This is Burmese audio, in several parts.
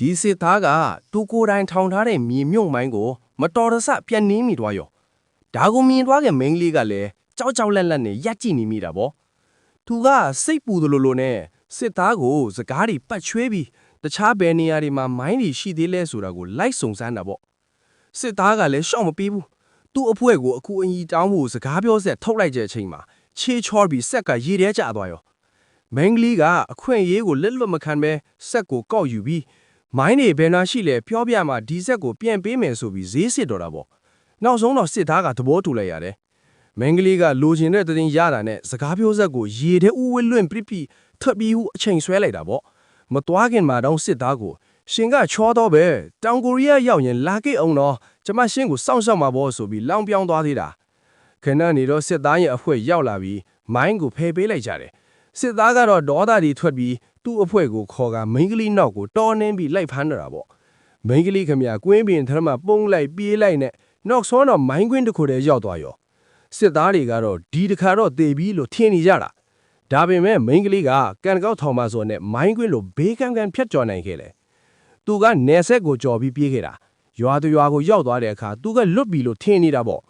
ဒီစစ်သားကသူကိုယ်တိုင်ထောင်ထားတဲ့မြေမြုပ်မိုင်းကိုမတော်တဆပြန်နှင်းမိသွားရောဒါကိုမြင်သွားတဲ့မိန်းကလေးကလည်းကြောက်ကြောက်လန့်လန့်နဲ့ရက်ကြည့်နေမိတာပေါ့သူကစိတ်ပူသလိုလိုနဲ့စစ်သားကိုစကားတွေပတ်ချွေးပြီးတခြားဘယ်နေရာတွေမှာမိုင်းတွေရှိသေးလဲဆိုတာကိုလိုက်စုံစမ်းတာပေါ့စစ်သားကလည်းရှော့မပေးဘူးသူ့အဖွဲကိုအခုအကြီးတောင်းဖို့စကားပြောဆက်ထုတ်လိုက်တဲ့အချိန်မှာချေးချောပြီးဆက်ကရေထဲကျသွားရောမင်းကလေးကအခွင့်အရေးကိုလက်လွတ်မခံပဲဆက်ကိုကောက်ယူပြီးမိုင်းတွေဘယ်နာရှိလဲပြောပြမှဒီဆက်ကိုပြန်ပေးမယ်ဆိုပြီးဈေးစစ်တော်တာပေါ့နောက်ဆုံးတော့စစ်သားကသဘောတူလိုက်ရတယ်မင်းကလေးကလိုချင်တဲ့တင်ရတာနဲ့စကားပြောဆက်ကိုရေထဲဥဝဲလွင့်ပြီးထပ်ပြီးအချိန်ဆွဲလိုက်တာပေါ့မသွားခင်မှာတော့စစ်သားကိုရှင်ကချောတော့ပဲတောင်ကိုရီးယားရောက်ရင်လာခဲ့အောင်တော့ကျမရှင်းကိုစောင့်ရှောက်မှာပေါ့ဆိုပြီးလောင်ပြောင်းသွားသေးတာခဏနေတော့စစ်သားရဲ့အဖွဲရောက်လာပြီးမိုင်းကိုဖယ်ပေးလိုက်ကြတယ်စစ်သားကတော့ဒေါသတွေထွက်ပြီးသူ့အဖွဲကိုခေါ်ကမိန်းကလေးနောက်ကိုတော်နှင်းပြီးလိုက်ဖမ်းနေတာပေါ့မိန်းကလေးခမရကွင်းပင်ထမပုံးလိုက်ပြေးလိုက်နဲ့နောက်ဆုံးတော့မိုင်းကွင်းတစ်ခုတည်းရောက်သွားရောစစ်သားတွေကတော့ဒီတစ်ခါတော့တေပြီးလို့ထင်နေကြတာဒါပေမဲ့မိန်းကလေးကကန်ကောက်ထောင်ပါဆိုနဲ့မိုင်းကွင်းလိုဘေးကမ်းဖြတ်ကျော်နိုင်ခဲ့တယ်သူကနေဆက်ကိုကြော်ပြီးပြေးခဲ့တာရွာသူရွာကိုရောက်သွားတဲ့အခါသူကလွတ်ပြီလို့ထင်နေတာပေါ့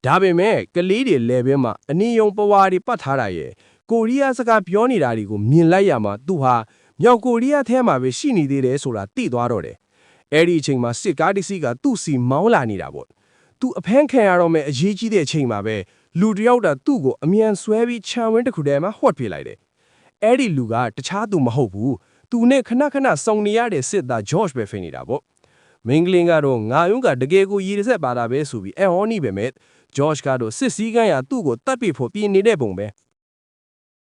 ဒါပေမဲ့ကလေးတွေလဲဘဲမှာအနည်းယုံပဝါတွေပတ်ထားတာရဲ့ကိုရီးယားစကားပြောနေတာတွေကိုမြင်လိုက်ရမှာသူဟာမြောက်ကိုရီးယားထဲမှာပဲရှိနေသေးတယ်ဆိုတာသိသွားတော့တယ်အဲ့ဒီအချိန်မှာစစ်ကားတစ်စီးကသူ့စီမောင်းလာနေတာပေါ့သူအဖမ်းခံရတော့မဲ့အရေးကြီးတဲ့အချိန်မှာပဲလူတယောက်တာသူ့ကိုအမြန်ဆွဲပြီးခြံဝင်းတစ်ခုထဲမှာဟွက်ပြလိုက်တယ်အဲ့ဒီလူကတခြားသူမဟုတ်ဘူးသူနဲ့ခဏခဏစုံနေရတဲ့စစ်သား George ပဲဖိနေတာပေါ့မင်းကလင်းကတော့ငါယုံကတကယ်ကိုရည်ရဆက်ပါတာပဲဆိုပြီးအဟောနီပဲမဲ့ George ကတော့စစ်စည်းကမ်းရသူ့ကိုတတ်ပြဖို့ပြင်နေတဲ့ပုံပဲ